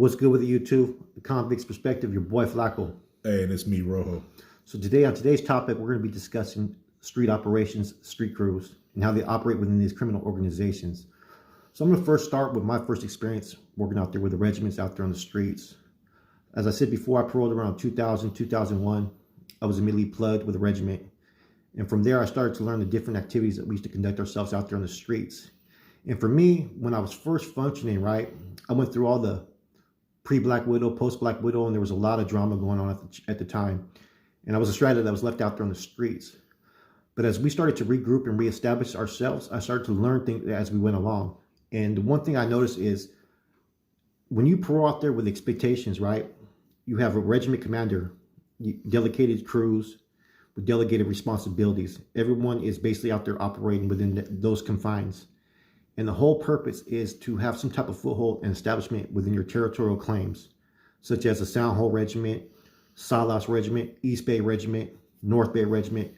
What's good with you two? The Convict's Perspective, your boy Flaco. Hey, and it's me, Rojo. So today, on today's topic, we're going to be discussing street operations, street crews, and how they operate within these criminal organizations. So I'm going to first start with my first experience working out there with the regiments out there on the streets. As I said before, I paroled around 2000, 2001. I was immediately plugged with a regiment. And from there, I started to learn the different activities that we used to conduct ourselves out there on the streets. And for me, when I was first functioning, right, I went through all the pre-Black Widow, post-Black Widow, and there was a lot of drama going on at the time. And I was a strategist that was left out there on the streets. But as we started to regroup and reestablish ourselves, I started to learn things as we went along. And the one thing I noticed is when you parole out there with expectations, right, you have a regiment commander, delegated crews with delegated responsibilities. Everyone is basically out there operating within those confines. And the whole purpose is to have some type of foothold and establishment within your territorial claims, such as the Sound Hole Regiment, Salas Regiment, East Bay Regiment, North Bay Regiment,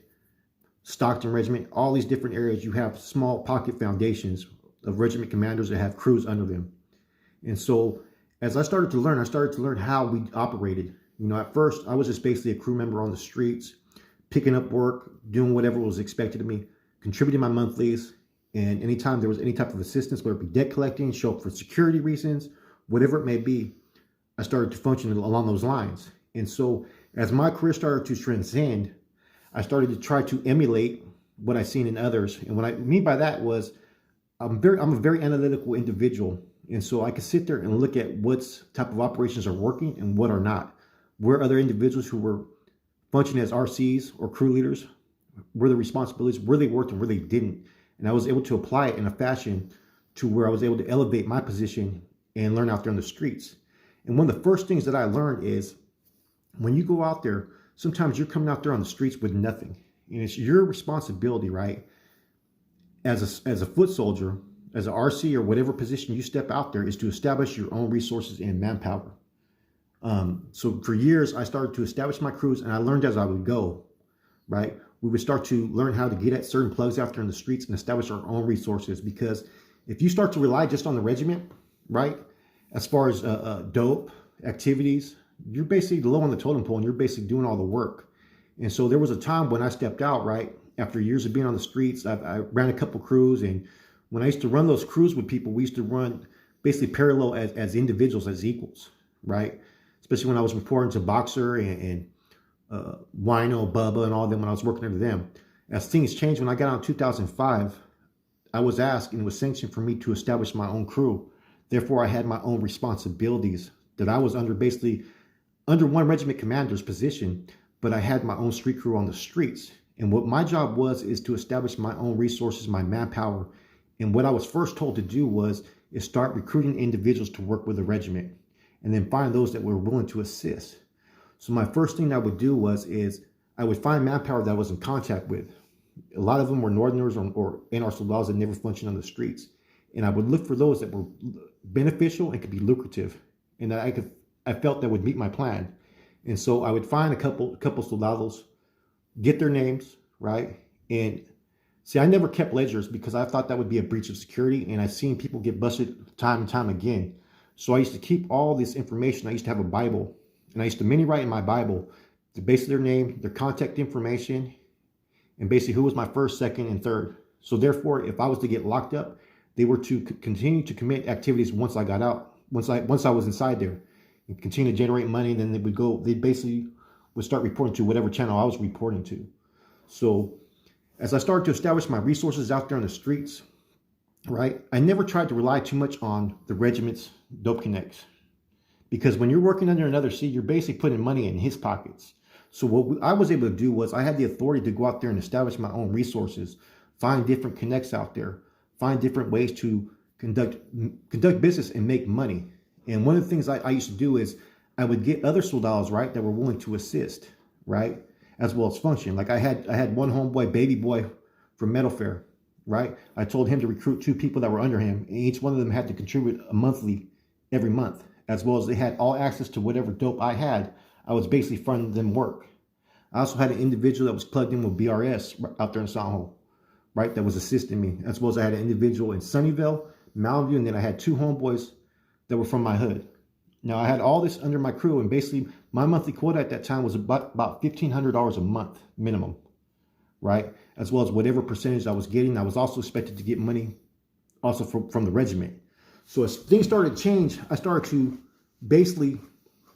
Stockton Regiment. All these different areas, you have small pocket foundations of regiment commanders that have crews under them. And so as I started to learn how we operated. You know, at first, I was just basically a crew member on the streets, picking up work, doing whatever was expected of me, contributing my monthlies. And anytime there was any type of assistance, whether it be debt collecting, show up for security reasons, whatever it may be, I started to function along those lines. And so as my career started to transcend, I started to try to emulate what I seen in others. And what I mean by that was I'm a very analytical individual. And so I could sit there and look at what type of operations are working and what are not. Where other individuals who were functioning as RCs or crew leaders, where the responsibilities, where they worked and where they didn't. And I was able to apply it in a fashion to where I was able to elevate my position and learn out there on the streets. And one of the first things that I learned is when you go out there, sometimes you're coming out there on the streets with nothing. And it's your responsibility, right? As a foot soldier, as an RC or whatever position you step out there, is to establish your own resources and manpower. So for years, I started to establish my crews, and I learned as I would go, right? We would start to learn how to get at certain plugs out there in the streets and establish our own resources. Because if you start to rely just on the regiment, right, as far as dope activities, you're basically low on the totem pole and you're basically doing all the work. And so there was a time when I stepped out, right, after years of being on the streets. I ran a couple crews, and when I used to run those crews with people, we used to run basically parallel as individuals, as equals, right? Especially when I was reporting to Boxer and Wino, Bubba, and all them when I was working under them. As things changed, when I got out in 2005, I was asked and it was sanctioned for me to establish my own crew. Therefore, I had my own responsibilities that I was under, basically under one regiment commander's position, but I had my own street crew on the streets. And what my job was is to establish my own resources, my manpower. And what I was first told to do is start recruiting individuals to work with the regiment and then find those that were willing to assist. So my first thing I would do is I would find manpower that I was in contact with. A lot of them were Northerners or NR soldados that never functioned on the streets. And I would look for those that were beneficial and could be lucrative. And that I felt that would meet my plan. And so I would find a couple soldados, get their names, right? And see, I never kept ledgers because I thought that would be a breach of security. And I've seen people get busted time and time again. So I used to keep all this information. I used to have a Bible. And I used to mini write in my Bible, basically their name, their contact information, and basically who was my first, second, and third. So therefore, if I was to get locked up, they were to continue to commit activities once I got out, once I was inside there, and continue to generate money. And then they basically would start reporting to whatever channel I was reporting to. So as I started to establish my resources out there on the streets, right, I never tried to rely too much on the regiment's dope connects. Because when you're working under another C, you're basically putting money in his pockets. So what I was able to do was I had the authority to go out there and establish my own resources, find different connects out there, find different ways to conduct business and make money. And one of the things I used to do is I would get other soldados, right, that were willing to assist, right, as well as function. Like I had one homeboy, baby boy from Metal Fair, right? I told him to recruit 2 people that were under him, and each one of them had to contribute a monthly every month. As well as they had all access to whatever dope I had. I was basically funding them work. I also had an individual that was plugged in with BRS out there in Sound Hole, right, that was assisting me. As well as I had an individual in Sunnyvale, Mountain View, and then I had 2 homeboys that were from my hood. Now I had all this under my crew, and basically my monthly quota at that time was about $1,500 a month minimum, right? As well as whatever percentage I was getting. I was also expected to get money also from the regiment. So as things started to change, I started to basically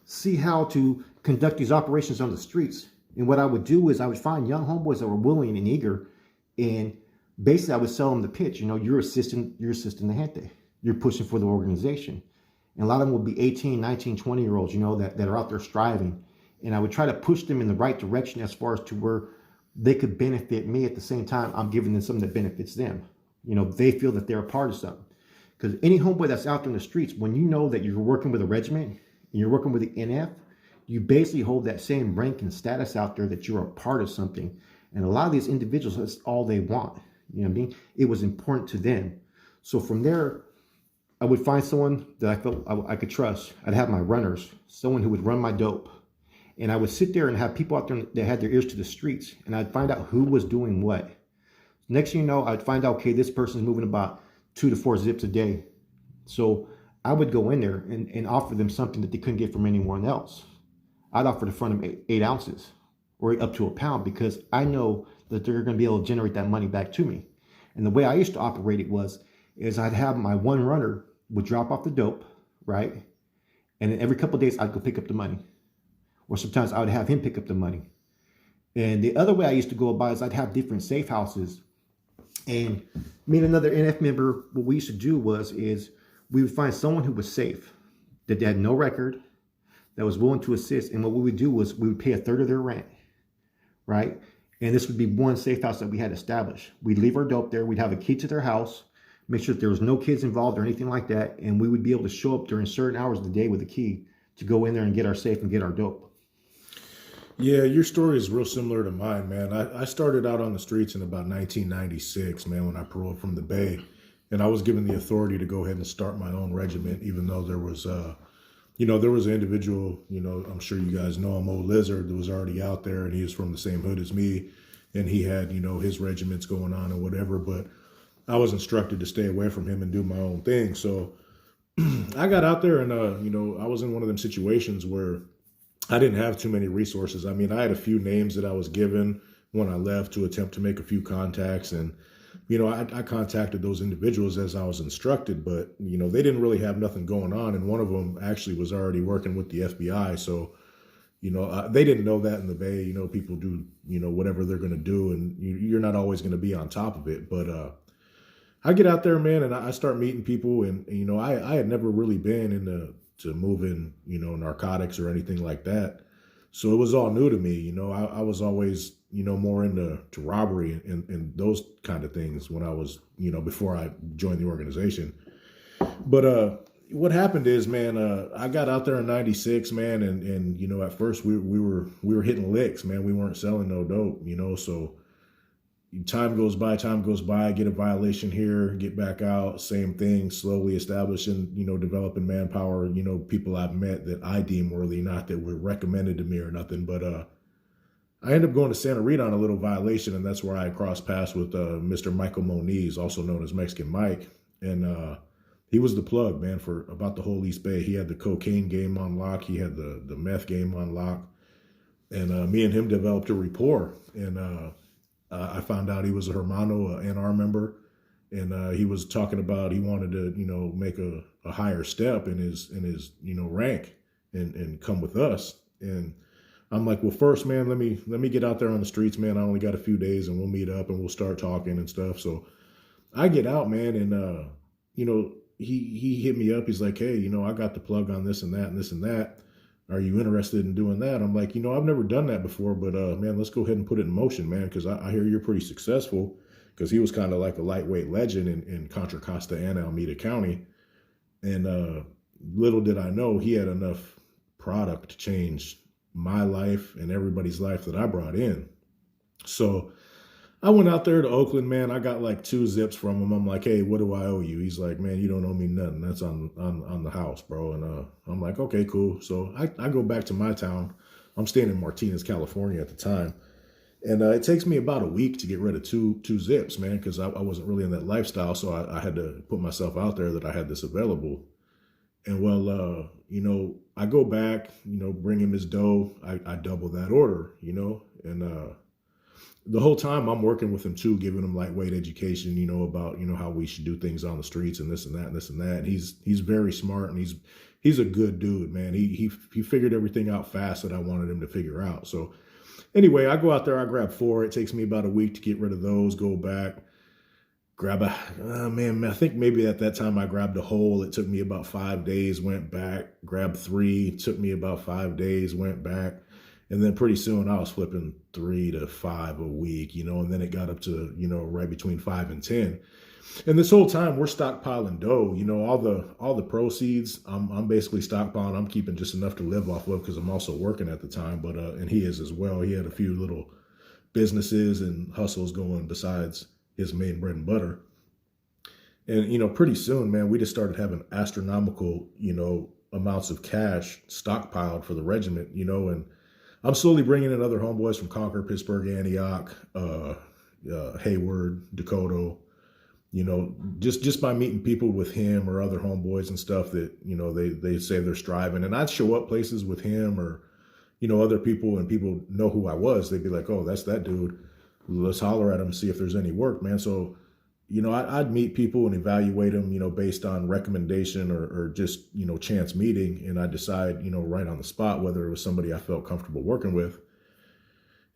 see how to conduct these operations on the streets. And what I would do is I would find young homeboys that were willing and eager, and basically I would sell them the pitch. You're assisting the gente. You're pushing for the organization. And a lot of them would be 18, 19, 20-year-olds, that are out there striving. And I would try to push them in the right direction as far as to where they could benefit me at the same time I'm giving them something that benefits them. They feel that they're a part of something. Because any homeboy that's out there in the streets, when you know that you're working with a regiment and you're working with the NF, you basically hold that same rank and status out there that you're a part of something. And a lot of these individuals, that's all they want. You know what I mean? It was important to them. So from there, I would find someone that I felt I could trust. I'd have my runners, someone who would run my dope. And I would sit there and have people out there that had their ears to the streets. And I'd find out who was doing what. Next thing you know, I'd find out, okay, this person's moving about 2 to 4 zips a day. So I would go in there and offer them something that they couldn't get from anyone else. I'd offer to front them 8 ounces or up to a pound, because I know that they're going to be able to generate that money back to me. And the way I used to operate it is I'd have my one runner would drop off the dope, right? And then every couple of days I'd go pick up the money. Or sometimes I would have him pick up the money. And the other way I used to go about is I'd have different safe houses. And me and another NF member, what we used to do is we would find someone who was safe, that had no record, that was willing to assist. And what we would do was we would pay a third of their rent, right? And this would be one safe house that we had established. We'd leave our dope there. We'd have a key to their house, make sure that there was no kids involved or anything like that. And we would be able to show up during certain hours of the day with a key to go in there and get our safe and get our dope. Yeah, your story is real similar to mine, man. I started out on the streets in about 1996, man, when I paroled from the Bay. And I was given the authority to go ahead and start my own regiment, even though there was, there was an individual, I'm sure you guys know him, Old Lizard, that was already out there, and he was from the same hood as me. And he had, his regiments going on and whatever. But I was instructed to stay away from him and do my own thing. So I got out there and, I was in one of them situations where I didn't have too many resources. I mean, I had a few names that I was given when I left to attempt to make a few contacts. And, I contacted those individuals as I was instructed, but, they didn't really have nothing going on. And one of them actually was already working with the FBI. So, they didn't know that in the Bay. People do, whatever they're going to do. And you're not always going to be on top of it. But I get out there, man, and I start meeting people. And, I had never really been into moving, narcotics or anything like that. So it was all new to me. I was always, more into robbery and those kind of things when I was, before I joined the organization. But what happened is, man, I got out there in 96, man. And at first we were hitting licks, man. We weren't selling no dope, so time goes by, get a violation here, get back out, same thing, slowly establishing, developing manpower, people I've met that I deem worthy, not that were recommended to me or nothing. But I ended up going to Santa Rita on a little violation, and that's where I crossed paths with Mr. Michael Moniz, also known as Mexican Mike. And he was the plug, man, for about the whole East Bay. He had the cocaine game on lock. He had the meth game on lock. And me and him developed a rapport. And I found out he was a Hermano, an NR member, and he was talking about he wanted to, make a higher step in his rank and come with us. And I'm like, well, first, man, let me get out there on the streets, man. I only got a few days, and we'll meet up and we'll start talking and stuff. So I get out, man, and he hit me up. He's like, hey, I got the plug on this and that and this and that. Are you interested in doing that? I'm like, I've never done that before, but man, let's go ahead and put it in motion, man, because I hear you're pretty successful, because he was kind of like a lightweight legend in Contra Costa and Alameda County. And little did I know he had enough product to change my life and everybody's life that I brought in. So I went out there to Oakland, man. I got like 2 zips from him. I'm like, hey, what do I owe you? He's like, man, you don't owe me nothing. That's on the house, bro. And I'm like, okay, cool. So I go back to my town. I'm staying in Martinez, California at the time. And it takes me about a week to get rid of two zips, man, because I wasn't really in that lifestyle. So I had to put myself out there that I had this available. And well, I go back, bring him his dough. I double that order, and the whole time I'm working with him too, giving him lightweight education, about, how we should do things on the streets and this and that and this and that. And he's very smart, and he's a good dude, man. He figured everything out fast that I wanted him to figure out. So anyway, I go out there, I grab 4. It takes me about a week to get rid of those, go back, grab I think maybe at that time I grabbed a whole. It took me about 5 days, went back, grabbed 3, took me about 5 days, went back. And then pretty soon I was flipping 3 to 5 a week, and then it got up to, right between 5 and 10. And this whole time we're stockpiling dough, all the proceeds, I'm basically stockpiling. I'm keeping just enough to live off of because I'm also working at the time, but and he is as well. He had a few little businesses and hustles going besides his main bread and butter. And, pretty soon, man, we just started having astronomical, amounts of cash stockpiled for the regiment, and I'm slowly bringing in other homeboys from Concord, Pittsburgh, Antioch, Hayward, Dakota, just by meeting people with him or other homeboys and stuff that, they say they're striving. And I'd show up places with him or, other people, and people know who I was. They'd be like, oh, that's that dude. Let's holler at him, see if there's any work, man. So, I'd meet people and evaluate them, based on recommendation or just, chance meeting. And I'd decide, right on the spot, whether it was somebody I felt comfortable working with.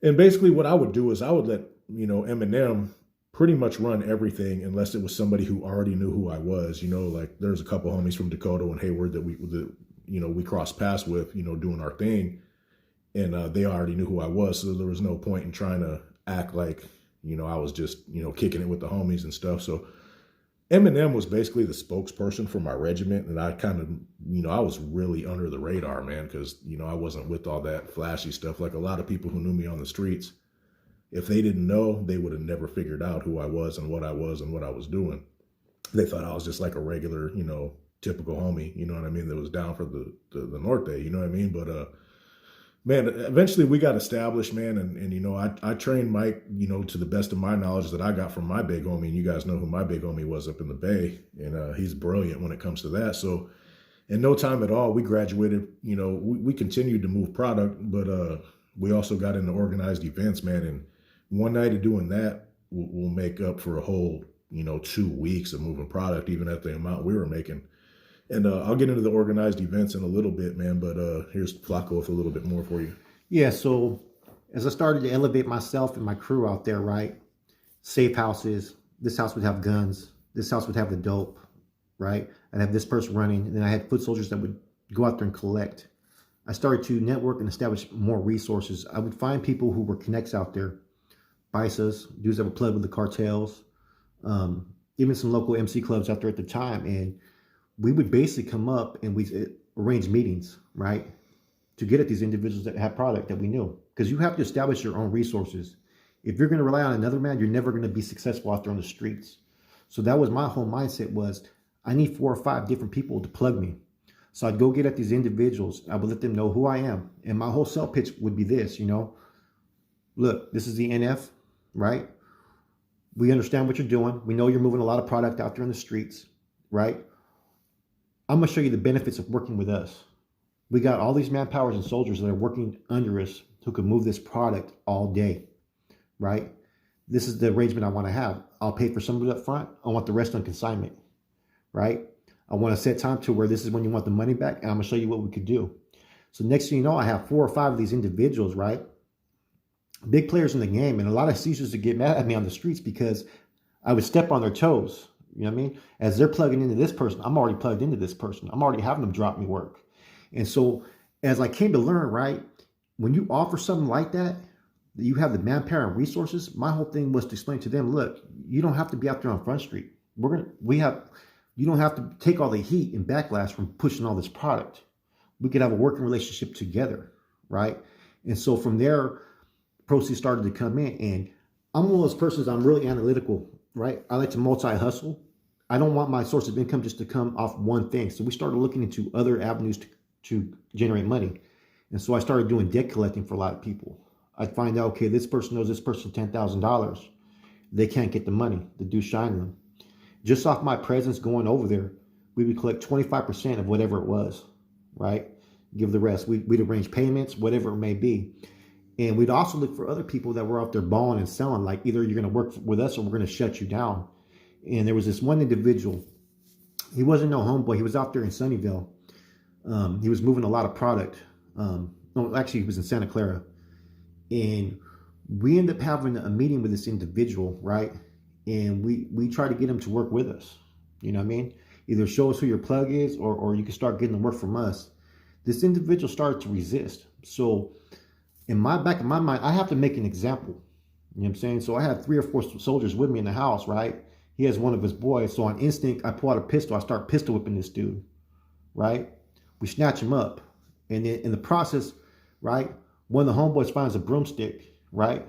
And basically what I would do is I would let, Eminem pretty much run everything unless it was somebody who already knew who I was. Like there's a couple homies from Dakota and Hayward that we crossed paths with, doing our thing. And they already knew who I was. So there was no point in trying to act like, I was just, kicking it with the homies and stuff. So Eminem was basically the spokesperson for my regiment. And I kind of, I was really under the radar, man, because, I wasn't with all that flashy stuff. Like a lot of people who knew me on the streets, if they didn't know, they would have never figured out who I was and what I was doing. They thought I was just like a regular, typical homie, what I mean, that was down for the Norte, what I mean? But, man, eventually we got established, man, and I trained Mike, to the best of my knowledge that I got from my big homie, and you guys know who my big homie was up in the Bay, and he's brilliant when it comes to that. So in no time at all, we graduated, we continued to move product, but we also got into organized events, man, and one night of doing that will make up for a whole, 2 weeks of moving product, even at the amount we were making. And I'll get into the organized events in a little bit, man, but here's Flaco with a little bit more for you. Yeah, so as I started to elevate myself and my crew out there, right? Safe houses, this house would have guns, this house would have the dope, right? I'd have this person running, and then I had foot soldiers that would go out there and collect. I started to network and establish more resources. I would find people who were connects out there, BISAs, dudes that were plugged with the cartels, even some local MC clubs out there at the time, and we would basically come up and we arrange meetings, right, to get at these individuals that have product that we knew. Because you have to establish your own resources. If you're going to rely on another man, you're never going to be successful out there on the streets. So that was my whole mindset was, I need 4 or 5 different people to plug me. So I'd go get at these individuals. I would let them know who I am. And my whole sell pitch would be this, look, this is the NF, right? We understand what you're doing. We know you're moving a lot of product out there in the streets, right? I'm going to show you the benefits of working with us. We got all these manpowers and soldiers that are working under us who can move this product all day, right? This is the arrangement I want to have. I'll pay for some of it up front. I want the rest on consignment, right? I want to set time to where this is when you want the money back, and I'm going to show you what we could do. So next thing you know, I have 4 or 5 of these individuals, right? Big players in the game, and a lot of seizures to get mad at me on the streets because I would step on their toes. You know what I mean? As they're plugging into this person, I'm already plugged into this person. I'm already having them drop me work. And so as I came to learn, right, when you offer something like that, you have the manpower and resources, my whole thing was to explain to them, look, you don't have to be out there on Front Street. You don't have to take all the heat and backlash from pushing all this product. We could have a working relationship together, right? And so from there, proceeds started to come in. And I'm one of those persons, I'm really analytical, right? I like to multi-hustle. I don't want my source of income just to come off one thing. So we started looking into other avenues to generate money. And so I started doing debt collecting for a lot of people. I'd find out, okay, this person owes this person $10,000. They can't get the money. The dude's shining them. Just off my presence going over there, we would collect 25% of whatever it was, right? Give the rest. We'd arrange payments, whatever it may be. And we'd also look for other people that were out there balling and selling, like either you're going to work with us or we're going to shut you down. And there was this one individual. He wasn't no homeboy. He was out there in Sunnyvale. He was moving a lot of product. No, actually, he was in Santa Clara. And we ended up having a meeting with this individual, right? And we tried to get him to work with us. You know what I mean? Either show us who your plug is or you can start getting the work from us. This individual started to resist. So in back of my mind, I have to make an example. You know what I'm saying? So I had 3 or 4 soldiers with me in the house, right? He has one of his boys. So on instinct, I pull out a pistol. I start pistol whipping this dude, right? We snatch him up. And then in the process, right, one of the homeboys finds a broomstick, right?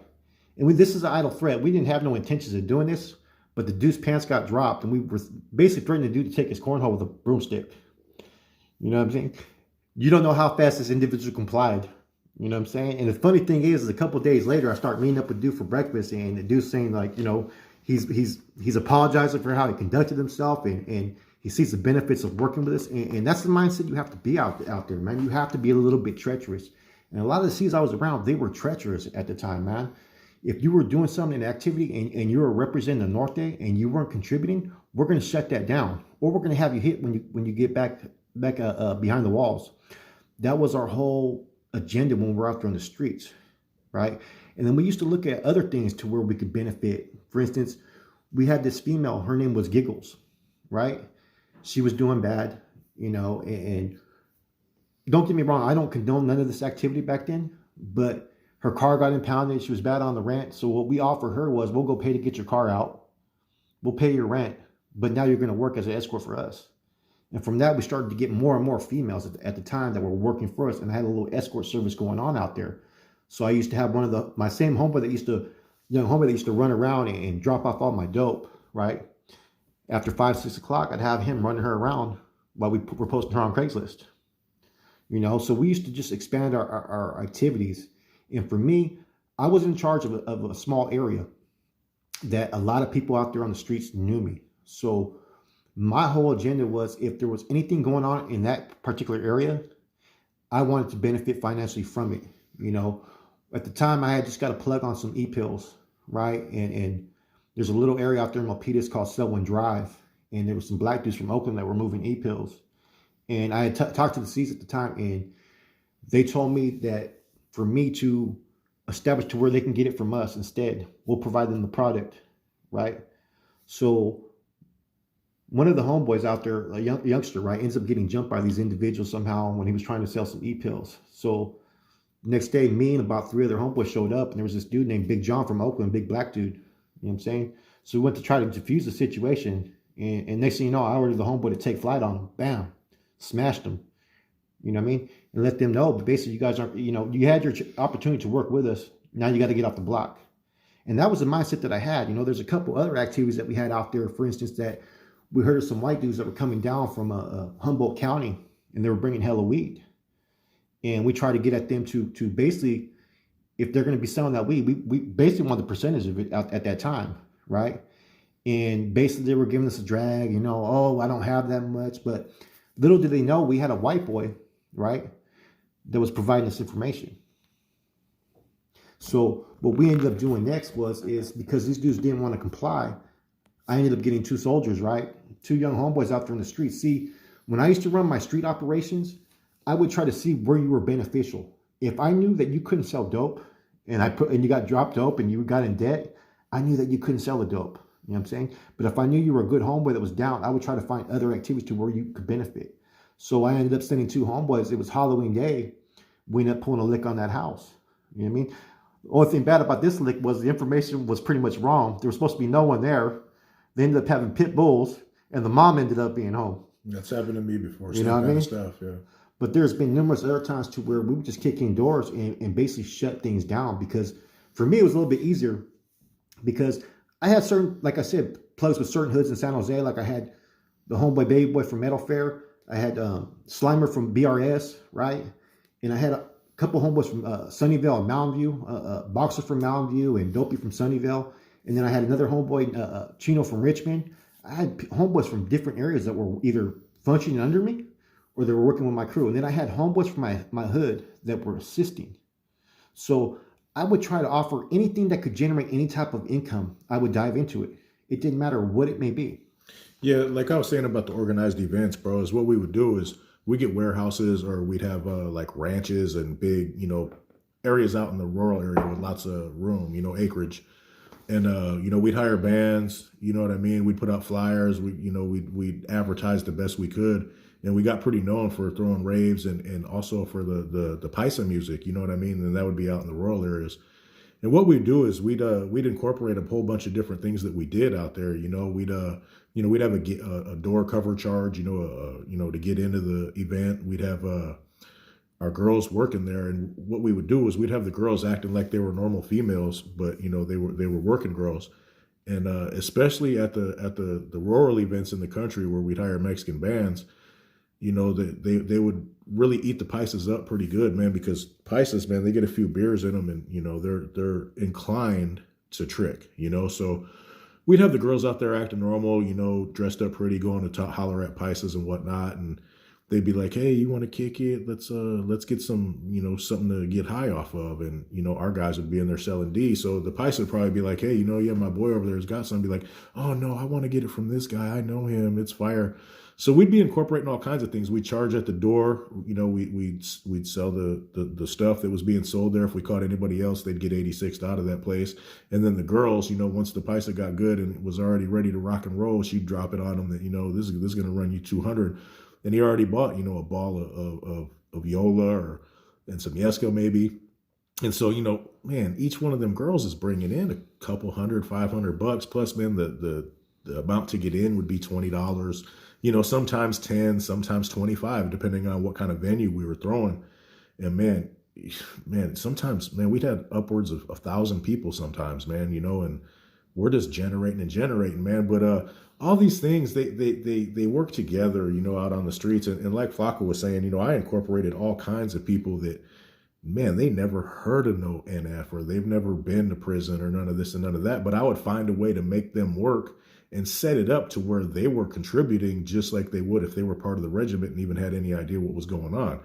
And this is an idle threat. We didn't have no intentions of doing this, but the dude's pants got dropped, and we were basically threatening the dude to take his cornhole with a broomstick. You know what I'm saying? You don't know how fast this individual complied. You know what I'm saying? And the funny thing is a couple of days later, I start meeting up with dude for breakfast, and the dude's saying, like, you know, he's apologizing for how he conducted himself, and he sees the benefits of working with us. And that's the mindset you have to be out there, man. You have to be a little bit treacherous. And a lot of the C's I was around, they were treacherous at the time, man. If you were doing something in activity and you were representing the Norte and you weren't contributing, we're going to shut that down, or we're going to have you hit when you get back behind the walls. That was our whole agenda when we're out there on the streets, right? And then we used to look at other things to where we could benefit. For instance, we had this female, her name was Giggles, right? She was doing bad, you know, and don't get me wrong, I don't condone none of this activity back then, but her car got impounded. She was bad on the rent. So what we offered her was, we'll go pay to get your car out. We'll pay your rent, but now you're going to work as an escort for us. And from that, we started to get more and more females at the time that were working for us. And I had a little escort service going on out there. So I used to have my same homeboy that used to run around and drop off all my dope, right? After 5, 6 o'clock, I'd have him running her around while we were posting her on Craigslist. You know, so we used to just expand our activities. And for me, I was in charge of a small area that a lot of people out there on the streets knew me. So my whole agenda was, if there was anything going on in that particular area, I wanted to benefit financially from it. You know, at the time I had just got a plug on some e-pills, right? And there's a little area out there in Milpitas called Selwyn Drive. And there was some black dudes from Oakland that were moving e-pills. And I had talked to the C's at the time, and they told me that for me to establish to where they can get it from us instead, we'll provide them the product, right? So one of the homeboys out there, a youngster, right, ends up getting jumped by these individuals somehow when he was trying to sell some e-pills. So next day, me and about 3 other homeboys showed up, and there was this dude named Big John from Oakland, big black dude. You know what I'm saying? So we went to try to defuse the situation, and next thing you know, I ordered the homeboy to take flight on him. Bam, smashed him. You know what I mean? And let them know, but basically you guys aren't, you know, you had your opportunity to work with us. Now you got to get off the block. And that was the mindset that I had. You know, there's a couple other activities that we had out there. For instance, that we heard of some white dudes that were coming down from Humboldt County, and they were bringing hella weed. And we tried to get at them to basically, if they're going to be selling that weed, we basically want the percentage of it at that time, right? And basically they were giving us a drag, you know, oh, I don't have that much. But little did they know we had a white boy, right, that was providing this information. So what we ended up doing next is because these dudes didn't want to comply, I ended up getting 2 soldiers, right? 2 young homeboys out there in the streets. See, when I used to run my street operations, I would try to see where you were beneficial. If I knew that you couldn't sell dope and you got dropped dope and you got in debt, I knew that you couldn't sell the dope. You know what I'm saying? But if I knew you were a good homeboy that was down, I would try to find other activities to where you could benefit. So I ended up sending 2 homeboys. It was Halloween day. We ended up pulling a lick on that house. You know what I mean? The only thing bad about this lick was the information was pretty much wrong. There was supposed to be no one there. They ended up having pit bulls, and the mom ended up being home. That's happened to me before. You know what I mean? Stuff, yeah. But there's been numerous other times to where we would just kick in doors and basically shut things down, because for me, it was a little bit easier because I had certain, like I said, plugs with certain hoods in San Jose. Like I had the homeboy Baby Boy from Metal Fair. I had Slimer from BRS, right? And I had a couple homeboys from Sunnyvale and Mountain View, Boxer from Mountain View and Dopey from Sunnyvale. And then I had another homeboy, Chino from Richmond. I had homeboys from different areas that were either functioning under me or they were working with my crew. And then I had homeboys from my hood that were assisting. So I would try to offer anything that could generate any type of income. I would dive into it. It didn't matter what it may be. Yeah, like I was saying about the organized events, bro, is what we would do is we get warehouses or we'd have like ranches and big, areas out in the rural area with lots of room, acreage. And we'd hire bands, you know what I mean? We'd put out flyers, we'd advertise the best we could. And we got pretty known for throwing raves and also for the paisa music, you know what I mean? And that would be out in the rural areas. And what we'd do is we'd incorporate a whole bunch of different things that we did out there. We'd have a door cover charge, to get into the event. We'd have our girls working there, and what we would do is we'd have the girls acting like they were normal females, but they were working girls. And especially at the rural events in the country where we'd hire Mexican bands, they would really eat the paisas up pretty good, man, because paisas, man, they get a few beers in them and, they're inclined to trick, so we'd have the girls out there acting normal, dressed up pretty, going to holler at paisas and whatnot. And they'd be like, hey, you want to kick it? Let's get some, something to get high off of. And, our guys would be in there selling D. So the paisa would probably be like, hey, yeah, my boy over there has got some. Be like, oh no, I want to get it from this guy. I know him. It's fire. So we'd be incorporating all kinds of things. We'd charge at the door. We'd sell the stuff that was being sold there. If we caught anybody else, they'd get 86 out of that place. And then the girls, once the paisa got good and it was already ready to rock and roll, she'd drop it on them that, this is going to run you 200. And he already bought, a ball of Yola and some Yesko maybe. And so, man, each one of them girls is bringing in a couple $100, $500 plus, man, the amount to get in would be $20. Sometimes 10, sometimes 25, depending on what kind of venue we were throwing. And man, sometimes, man, we'd had upwards of 1,000 people sometimes, man, and we're just generating, man. But all these things, they work together, out on the streets. And like Flaco was saying, I incorporated all kinds of people that, man, they never heard of no NF or they've never been to prison or none of this and none of that. But I would find a way to make them work and set it up to where they were contributing just like they would if they were part of the regiment and even had any idea what was going on.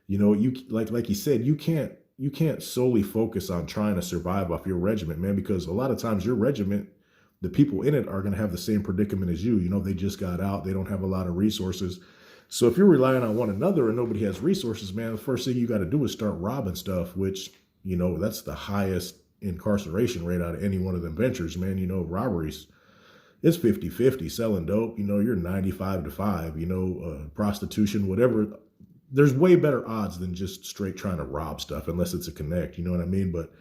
You like you said, you can't solely focus on trying to survive off your regiment, man, because a lot of times your regiment, the people in it are going to have the same predicament as you. They just got out. They don't have a lot of resources. So if you're relying on one another and nobody has resources, man, the first thing you got to do is start robbing stuff, which, that's the highest incarceration rate out of any one of them ventures, man. Robberies. It's 50-50. Selling dope, you're 95-5, prostitution, whatever. There's way better odds than just straight trying to rob stuff, unless it's a connect, you know what I mean? But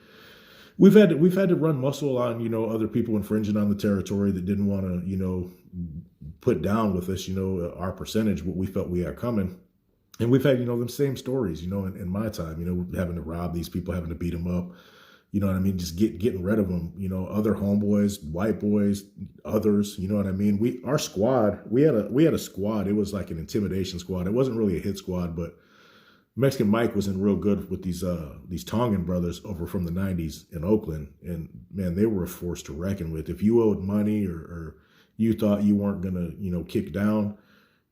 we've had to run muscle on, other people infringing on the territory that didn't want to, put down with us, our percentage, what we felt we had coming. And we've had, them same stories, in my time, having to rob these people, having to beat them up. You know what I mean? Just getting rid of them, other homeboys, white boys, others, you know what I mean? Our squad, we had a squad. It was like an intimidation squad. It wasn't really a hit squad, but Mexican Mike was in real good with these Tongan brothers over from the 90s in Oakland. And man, they were a force to reckon with. If you owed money or you thought you weren't going to, kick down,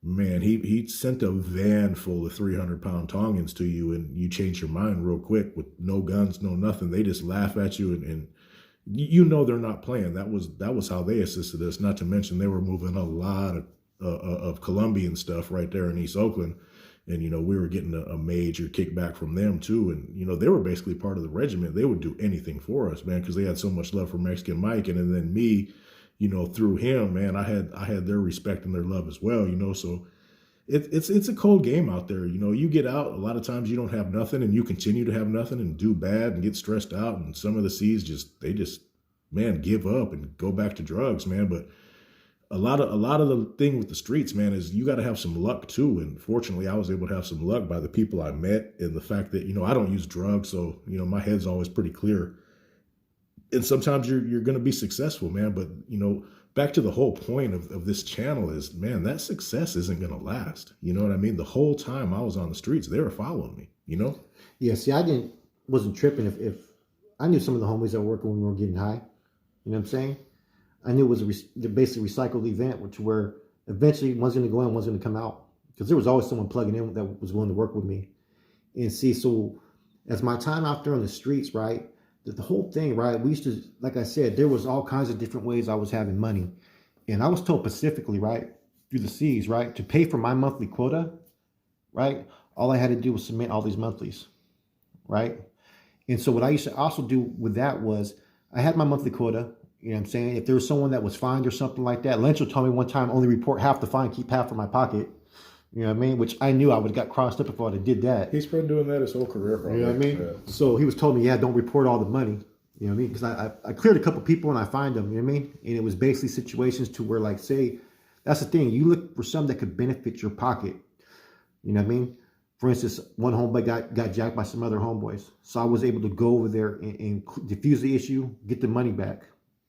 man, he sent a van full of 300-pound Tongans to you, and you change your mind real quick with no guns, no nothing. They just laugh at you, and they're not playing. That was how they assisted us. Not to mention they were moving a lot of Colombian stuff right there in East Oakland, and we were getting a major kickback from them too. And they were basically part of the regiment. They would do anything for us, man, because they had so much love for Mexican Mike, and then me. Through him, man, I had their respect and their love as well, so it's a cold game out there. You get out, a lot of times you don't have nothing and you continue to have nothing and do bad and get stressed out. And some of the C's they give up and go back to drugs, man. But a lot of the thing with the streets, man, is you got to have some luck too. And fortunately, I was able to have some luck by the people I met and the fact that, I don't use drugs. So, my head's always pretty clear. And sometimes you're going to be successful, man. But, back to the whole point of this channel is, man, that success isn't going to last. You know what I mean? The whole time I was on the streets, they were following me, Yeah, see, wasn't tripping if I knew some of the homies that were working when we were getting high. You know what I'm saying? I knew it was the basically recycled event, where eventually one's going to go in, one's going to come out. because there was always someone plugging in that was willing to work with me. And see, so as my time out there on the streets, right, the whole thing, right, we used to, like I said, there was all kinds of different ways I was having money. And I was told specifically, right, through the C's, right, to pay for my monthly quota, right, all I had to do was submit all these monthlies, right? And so what I used to also do with that was I had my monthly quota. You know what I'm saying? If there was someone that was fined or something like that, Lynch would tell me one time, only report half the fine, keep half in my pocket. You know what I mean? Which I knew I would have got crossed up if I would have did that. He's been doing that his whole career, probably. You know what I mean? Yeah. So he was told me, yeah, don't report all the money. You know what I mean? Because I cleared a couple people and I fined them. You know what I mean? And it was basically situations to where, like, say, that's the thing. You look for something that could benefit your pocket. You know what I mean? For instance, one homeboy got jacked by some other homeboys. So I was able to go over there and diffuse the issue, get the money back.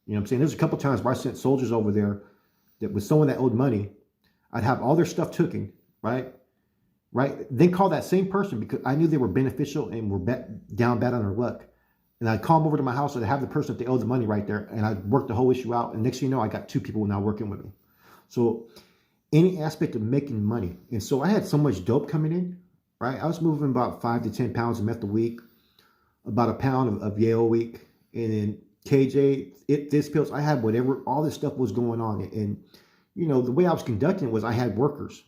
You know what I'm saying? There's a couple times where I sent soldiers over there that was someone that owed money. I'd have all their stuff taken, right? Then call that same person because I knew they were beneficial and were down bad on their luck. And I'd call them over to my house and I'd have the person if they owed the money right there. And I'd work the whole issue out. And next thing you know, I got 2 people now working with me. So any aspect of making money. And so I had so much dope coming in, right? I was moving about 5 to 10 pounds of meth a week, about a pound of Yale a week. And then KJ, this pills, I had whatever, all this stuff was going on. And, you know, the way I was conducting it was I had workers.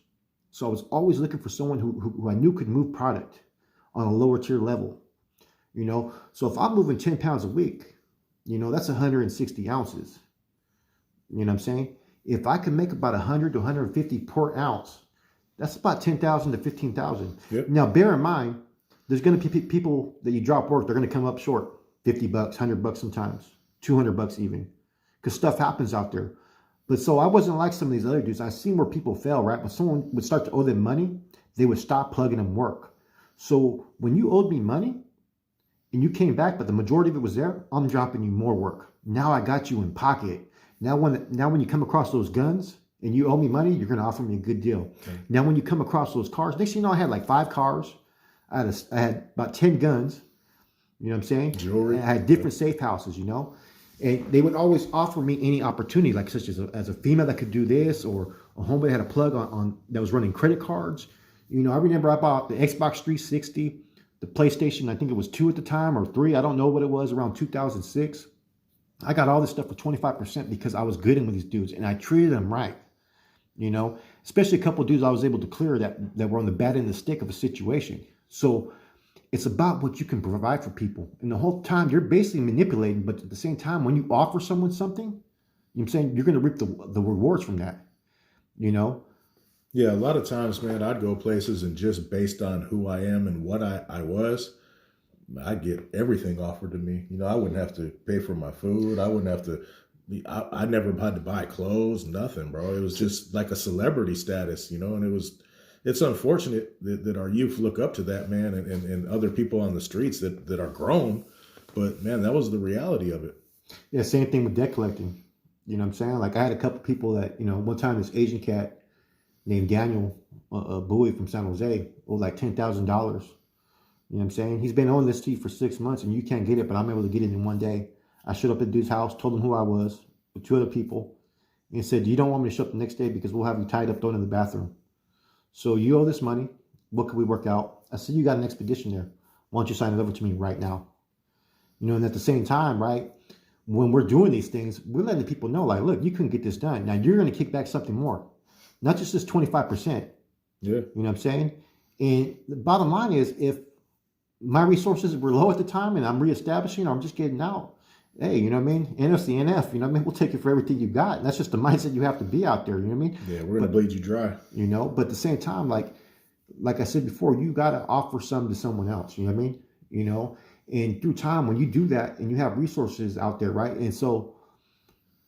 So I was always looking for someone who I knew could move product on a lower tier level, you know. So if I'm moving 10 pounds a week, you know, that's 160 ounces. You know what I'm saying? If I can make about 100 to 150 per ounce, that's about 10,000 to 15,000. Yep. Now, bear in mind, there's going to be people that you drop work, they're going to come up short, $50, $100 sometimes, $200 even, because stuff happens out there. But so I wasn't like some of these other dudes. I seen where people fell, right? When someone would start to owe them money, they would stop plugging them work. So when you owed me money and you came back, but the majority of it was there, I'm dropping you more work. Now I got you in pocket. Now when you come across those guns and you owe me money, you're going to offer me a good deal. Okay. Now when you come across those cars, next thing you know, I had like 5 cars. I had about 10 guns. You know what I'm saying? Jewelry. And I had different safe houses, you know. And they would always offer me any opportunity, like such as a female that could do this, or a homeboy that had a plug on that was running credit cards. You know, I remember I bought the Xbox 360, the PlayStation, I think it was 2 at the time, or 3, I don't know what it was, around 2006. I got all this stuff for 25% because I was good in with these dudes, and I treated them right. You know, especially a couple of dudes I was able to clear that were on the bad end of the stick of a situation. So it's about what you can provide for people. And the whole time you're basically manipulating, but at the same time, when you offer someone something, you know what I'm saying, you're going to reap the rewards from that, you know? Yeah, a lot of times, man, I'd go places and just based on who I am and what I was, I'd get everything offered to me. You know, I wouldn't have to pay for my food. I wouldn't have to, I never had to buy clothes, nothing, bro. It was just like a celebrity status, you know, and it's unfortunate that our youth look up to that, man, and other people on the streets that are grown. But, man, that was the reality of it. Yeah, same thing with debt collecting. You know what I'm saying? Like, I had a couple people that, you know, one time this Asian cat named Daniel Bowie from San Jose owed like $10,000. You know what I'm saying? He's been owing this to you for 6 months, and you can't get it, but I'm able to get it in one day. I showed up at the dude's house, told him who I was with 2 other people, and said, you don't want me to show up the next day because we'll have you tied up, thrown in the bathroom. So you owe this money. What could we work out? I said, you got an expedition there. Why don't you sign it over to me right now? You know, and at the same time, right, when we're doing these things, we're letting people know, like, look, you couldn't get this done. Now you're going to kick back something more. Not just this 25%. Yeah. You know what I'm saying? And the bottom line is, if my resources were low at the time and I'm reestablishing, or I'm just getting out, hey, you know what I mean? NF's the NF, you know what I mean? We'll take it for everything you got. And that's just the mindset you have to be out there, you know what I mean? Yeah, we're going to bleed you dry. You know, but at the same time, like I said before, you got to offer something to someone else, you know what I mean? You know, and through time, when you do that and you have resources out there, right? And so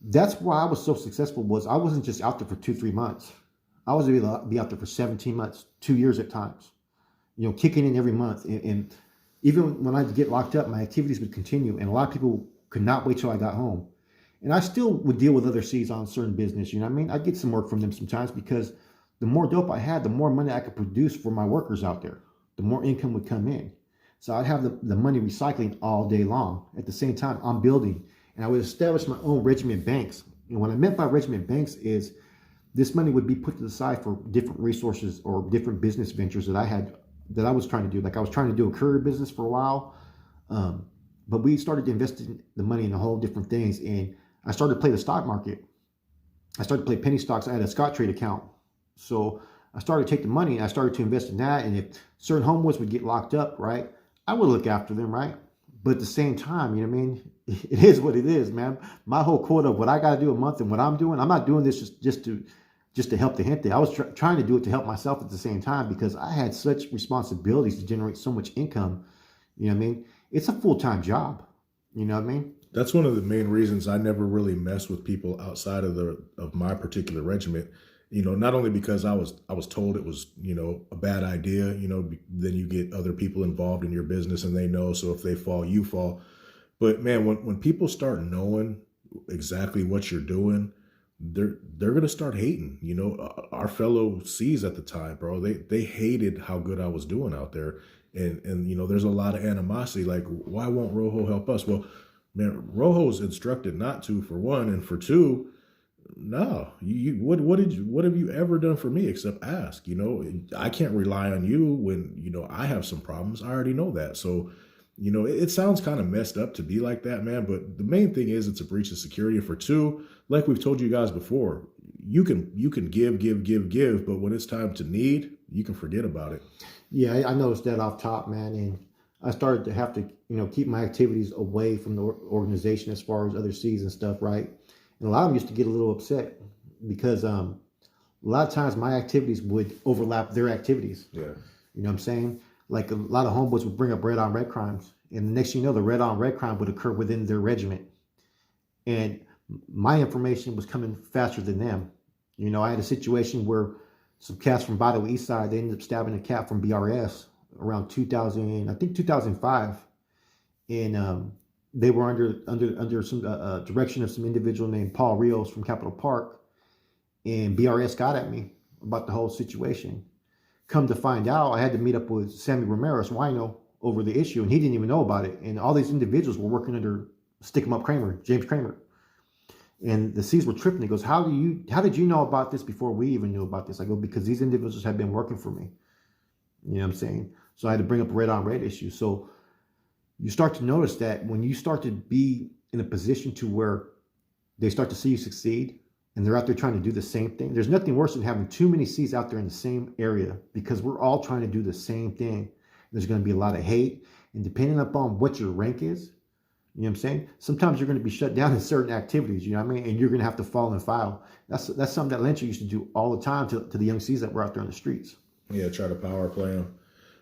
that's why I was so successful, was I wasn't just out there for 2-3 months. I was able to be out there for 17 months, 2 years at times, you know, kicking in every month. And even when I'd get locked up, my activities would continue. And a lot of people could not wait till I got home. And I still would deal with other C's on certain business, you know what I mean? I'd get some work from them sometimes, because the more dope I had, the more money I could produce for my workers out there. The more income would come in. So I'd have the money recycling all day long. At the same time, I'm building. And I would establish my own regiment banks. And what I meant by regiment banks is this money would be put to the side for different resources or different business ventures that I was trying to do. Like I was trying to do a courier business for a while. But we started investing the money in a whole different things. And I started to play the stock market. I started to play penny stocks. I had a Scott Trade account. So I started to take the money and I started to invest in that. And if certain homeboys would get locked up, right, I would look after them, right? But at the same time, you know what I mean? It is what it is, man. My whole quota of what I got to do a month and what I'm doing, I'm not doing this just to help the gente. I was trying to do it to help myself at the same time because I had such responsibilities to generate so much income. You know what I mean? It's a full-time job. You know what I mean? That's one of the main reasons I never really mess with people outside of my particular regiment. Not only because I was told it was, a bad idea, then you get other people involved in your business and they know. So if they fall, you fall. But man, when people start knowing exactly what you're doing, they're gonna start hating. Our fellow C's at the time, bro, they hated how good I was doing out there. And there's a lot of animosity. Like, why won't Rojo help us? Well, man, Rojo's instructed not to, for one, and for two, no. What have you ever done for me except ask? I can't rely on you when I have some problems. I already know that. So, it sounds kind of messed up to be like that, man. But the main thing is it's a breach of security. And for two, like we've told you guys before, you can give, but when it's time to need, you can forget about it. Yeah, I noticed that off top, man, and I started to have to, keep my activities away from the organization as far as other C's and stuff, right? And a lot of them used to get a little upset because a lot of times my activities would overlap their activities. Yeah. You know what I'm saying? Like a lot of homeboys would bring up red on red crimes, and the next thing you know, the red on red crime would occur within their regiment, and my information was coming faster than them. I had a situation where some cats from Bottle East Side, they ended up stabbing a cat from BRS around 2005. And they were under some direction of some individual named Paul Rios from Capitol Park. And BRS got at me about the whole situation. Come to find out, I had to meet up with Sammy Ramirez, Wino, over the issue, and he didn't even know about it. And all these individuals were working under Stick 'em Up Kramer, James Kramer. And the C's were tripping. He goes, how did you know about this before we even knew about this? I go, because these individuals have been working for me. You know what I'm saying? So I had to bring up a red on red issue. So you start to notice that when you start to be in a position to where they start to see you succeed and they're out there trying to do the same thing, there's nothing worse than having too many C's out there in the same area because we're all trying to do the same thing. There's going to be a lot of hate. And depending upon what your rank is, you know what I'm saying? Sometimes you're going to be shut down in certain activities, you know what I mean? And you're going to have to fall and file. That's something that Lyncher used to do all the time to the young C's that were out there on the streets. Yeah, try to power play them.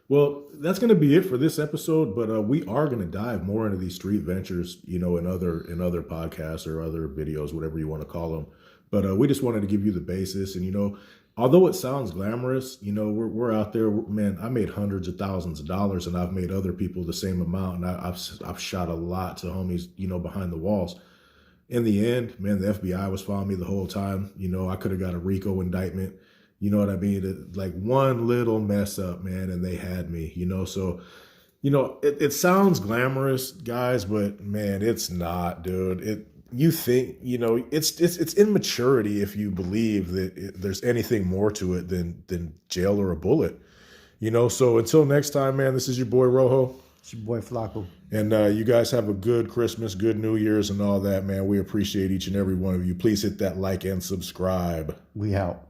Well, that's going to be it for this episode, but we are going to dive more into these street ventures, in other podcasts or other videos, whatever you want to call them. But we just wanted to give you the basis. And, although it sounds glamorous, we're out there, man. I made hundreds of thousands of dollars and I've made other people the same amount. And I've shot a lot to homies, behind the walls. In the end, man, the FBI was following me the whole time. I could have got a RICO indictment. You know what I mean? Like one little mess up, man, and they had me, So, it sounds glamorous, guys, but man, it's not, dude. You think, it's immaturity if you believe that there's anything more to it than jail or a bullet, So until next time, man, this is your boy Rojo. It's your boy Flaco. And you guys have a good Christmas, good New Year's and all that, man. We appreciate each and every one of you. Please hit that like and subscribe. We out.